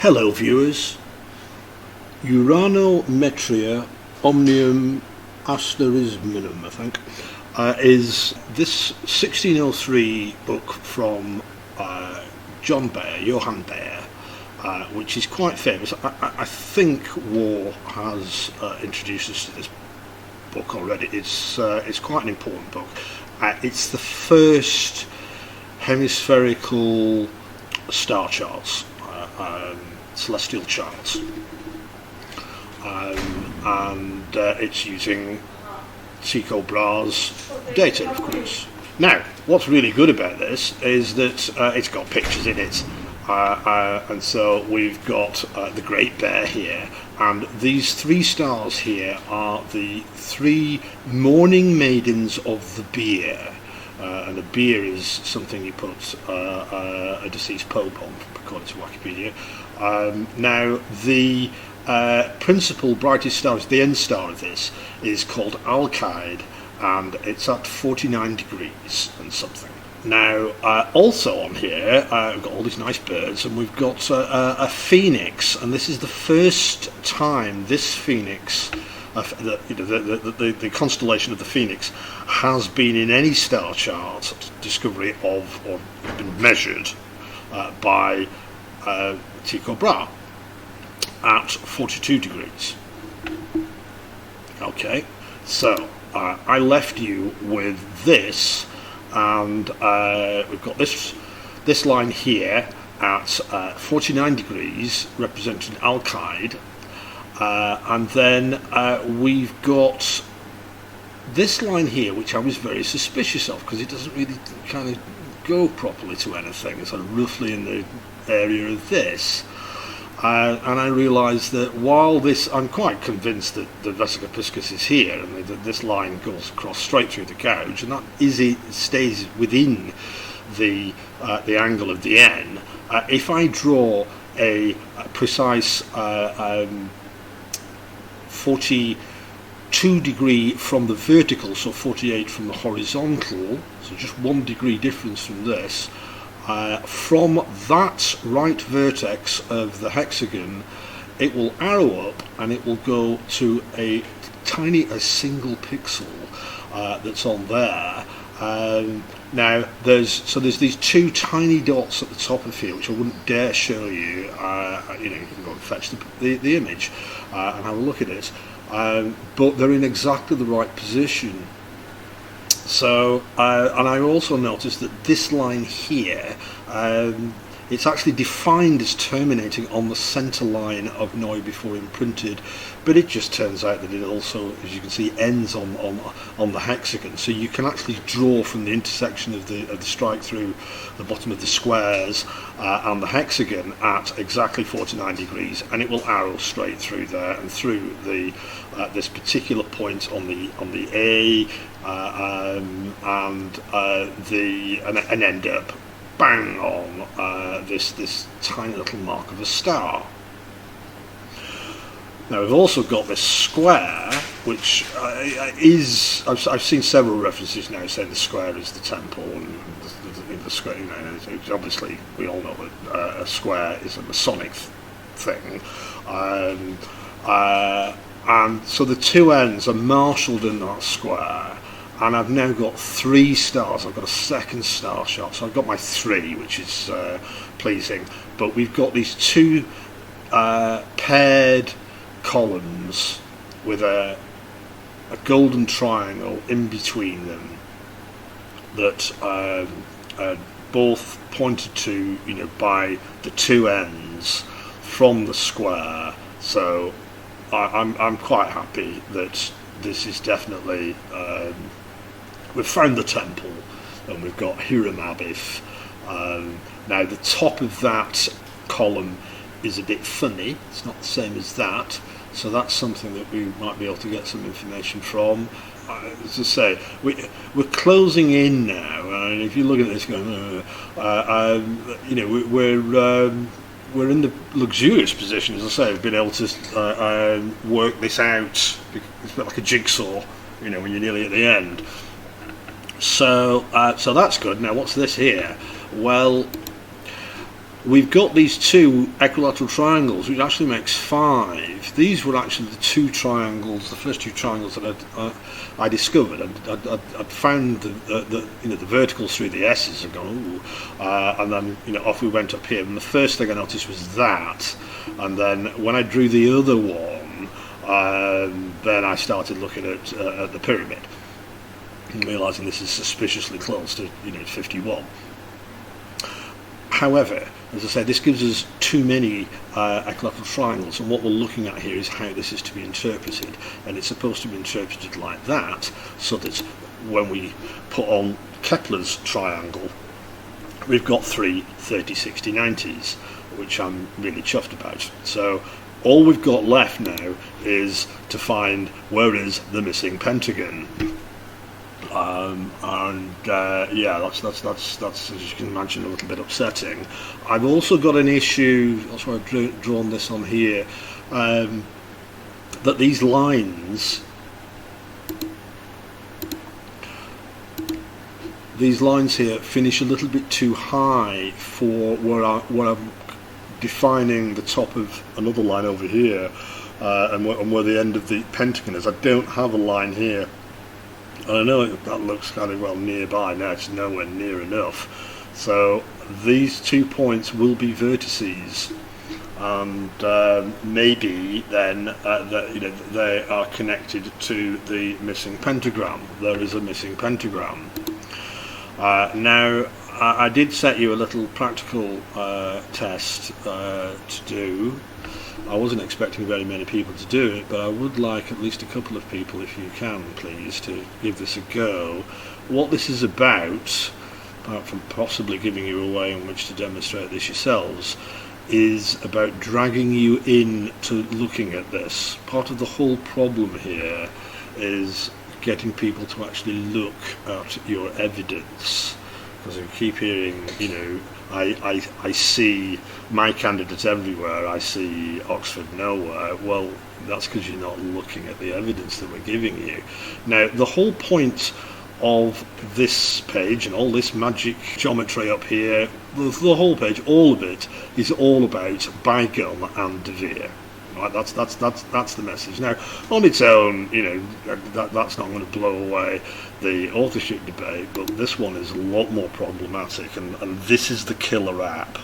Hello viewers, Uranometria omnium asterisminum, I think, is this 1603 book from Johann Bayer, which is quite famous. I think War has introduced us to this book already. It's quite an important book. It's the first hemispherical star charts, celestial charts, and it's using Tycho Brahe's data, of course. Now, what's really good about this is that it's got pictures in it, and so we've got the Great Bear here, and these three stars here are the three mourning maidens of the bier. And a bier is something you put a deceased pope on, according to Wikipedia. Now, the principal brightest star, the end star of this, is called Alkaid, and it's at 49 degrees and something. Now, also on here, we've got all these nice birds, and we've got a phoenix, and this is the first time this phoenix, the constellation of the Phoenix, has been in any star chart discovery of or been measured by Tycho Brahe at 42 degrees. Okay, so I left you with this, and we've got this line here at 49 degrees representing Alkaid. And then we've got this line here, which I was very suspicious of because it doesn't really kind of go properly to anything. It's sort of roughly in the area of this. And I realised that while this, I'm quite convinced that the Vesica Piscis is here, and that this line goes across straight through the gouge, and that it stays within the angle of the N. If I draw a precise 42 degree from the vertical, so 48 from the horizontal, so just 1 degree difference from this, from that right vertex of the hexagon, it will arrow up and it will go to a single pixel that's on there. Now there's these two tiny dots at the top of here, which I wouldn't dare show you. You can go and fetch the image and have a look at it. But they're in exactly the right position. So, and I also noticed that this line here, it's actually defined as terminating on the centre line of Neu before imprinted, but it just turns out that it also, as you can see, ends on the hexagon. So you can actually draw from the intersection of the strike through the bottom of the squares and the hexagon at exactly 49 degrees, and it will arrow straight through there and through the this particular point on the A, and end up bang on this tiny little mark of a star. Now we've also got this square, which is, I've seen several references now saying the square is the temple, and the square, obviously we all know that a square is a Masonic thing, and so the two ends are marshalled in that square. And I've now got 3 stars. I've got a second star shot, so I've got my 3, which is pleasing. But we've got these 2 paired columns with a golden triangle in between them that are both pointed to, by the 2 ends from the square. So I'm quite happy that this is definitely. We've found the temple, and we've got Hiram Abiff. Now the top of that column is a bit funny. It's not the same as that, so that's something that we might be able to get some information from. As I say, we're closing in now, and if you look at this going, we're in the luxurious position, as I say, of being able to work this out. It's a bit like a jigsaw, when you're nearly at the end. So that's good. Now, what's this here? Well, we've got these two equilateral triangles, which actually makes 5. These were actually the two triangles, the first two triangles that I discovered. I'd found the verticals through the S's and gone, ooh, and then off we went up here. And the first thing I noticed was that, and then when I drew the other one, then I started looking at the pyramid, and realising this is suspiciously close to 51. However, as I say, this gives us too many equilateral triangles, and what we're looking at here is how this is to be interpreted, and it's supposed to be interpreted like that, so that when we put on Kepler's triangle, we've got 3 30, 60, 90s, which I'm really chuffed about. So all we've got left now is to find where is the missing pentagon. Yeah, that's as you can imagine, a little bit upsetting. I've also got an issue, that's why I've drawn this on here, that these lines here finish a little bit too high for where I'm defining the top of another line over here, and where the end of the pentagon is. I don't have a line here. And I know that looks kind of well nearby. Now it's nowhere near enough. So these 2 points will be vertices, and maybe then they are connected to the missing pentagram. There is a missing pentagram. Now I did set you a little practical test to do. I wasn't expecting very many people to do it, but I would like at least a couple of people, if you can, please, to give this a go. What this is about, apart from possibly giving you a way in which to demonstrate this yourselves, is about dragging you in to looking at this. Part of the whole problem here is getting people to actually look at your evidence. Because I keep hearing, I see my candidates everywhere, I see Oxford nowhere. Well, that's because you're not looking at the evidence that we're giving you. Now, the whole point of this page and all this magic geometry up here, the whole page, all of it, is all about Bygum and De Vere. Right, that's the message. Now, on its own, that's not going to blow away the authorship debate, but this one is a lot more problematic, and this is the killer app.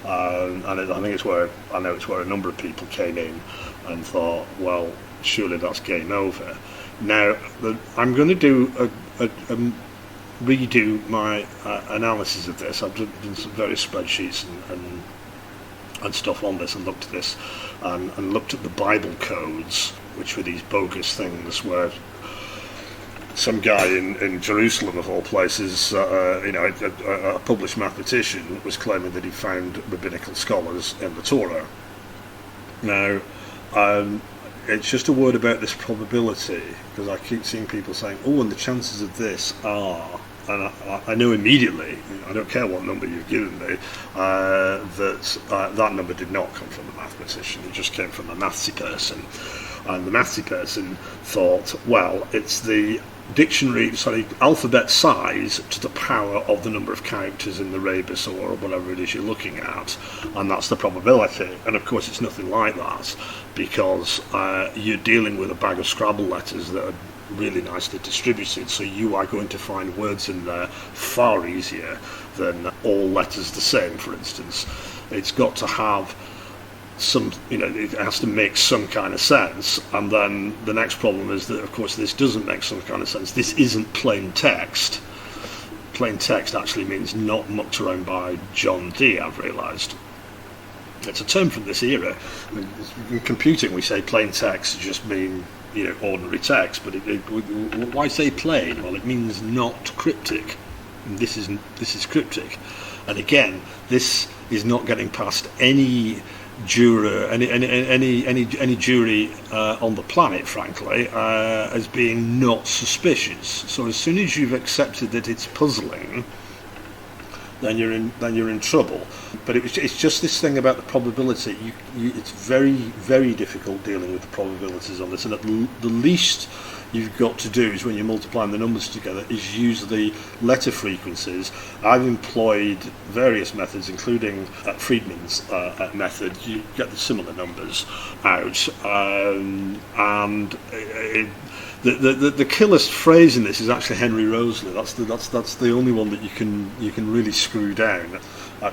And I think it's where a number of people came in and thought, well, surely that's game over. Now, I'm going to do redo my analysis of this. I've done some various spreadsheets and stuff on this, and looked at this, and looked at the Bible codes, which were these bogus things where some guy in Jerusalem, of all places, a published mathematician, was claiming that he found rabbinical scholars in the Torah. Now, it's just a word about this probability, because I keep seeing people saying, oh, and the chances of this are, and I know immediately, I don't care what number you've given me, that number did not come from the mathematician, it just came from the mathsy person. And the mathsy person thought, well, it's the alphabet size to the power of the number of characters in the rebus or whatever it is you're looking at, and that's the probability. And of course it's nothing like that, because you're dealing with a bag of Scrabble letters that are really nicely distributed, so you are going to find words in there far easier than all letters the same, for instance. It's got to have some, it has to make some kind of sense, and then the next problem is that, of course, this doesn't make some kind of sense. This isn't plain text. Plain text actually means not mucked around by John Dee, I've realised. It's a term from this era. In computing, we say plain text just mean, ordinary text, but why say plain? Well, it means not cryptic. And this is cryptic, and again, this is not getting past any juror, any jury on the planet, frankly, as being not suspicious. So as soon as you've accepted that it's puzzling, then you're in trouble. But it's just this thing about the probability. It's very, very difficult dealing with the probabilities on this, and at the least you've got to do is when you're multiplying the numbers together is use the letter frequencies. I've employed various methods, including Friedman's method. You get the similar numbers out, and the killer's phrase in this is actually Henry Rosalie. That's the only one that you can really screw down.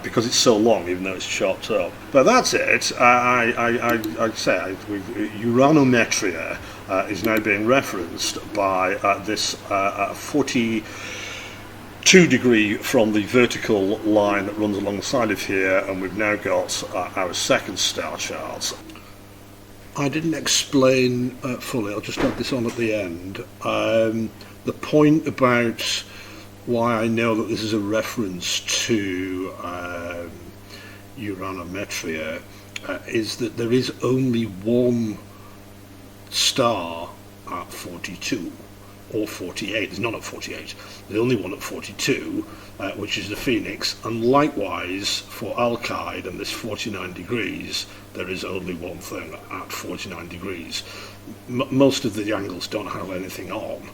Because it's so long, even though it's chopped up. But that's it. I say Uranometria is now being referenced by this 42 degree from the vertical line that runs along the side of here, and we've now got our second star chart. I didn't explain fully, I'll just add this on at the end. The point about why I know that this is a reference to Uranometria is that there is only one star at 42 or 48. There's none at 48. There's only one at 42, which is the Phoenix, and likewise for Alkide and this 49 degrees there is only one thing at 49 degrees. Most of the angles don't have anything on.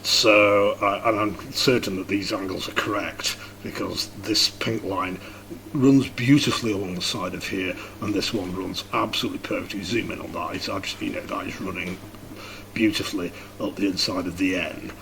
So, and I'm certain that these angles are correct, because this pink line runs beautifully along the side of here, and this one runs absolutely perfectly. Zoom in on that. It's actually, that is running beautifully up the inside of the N.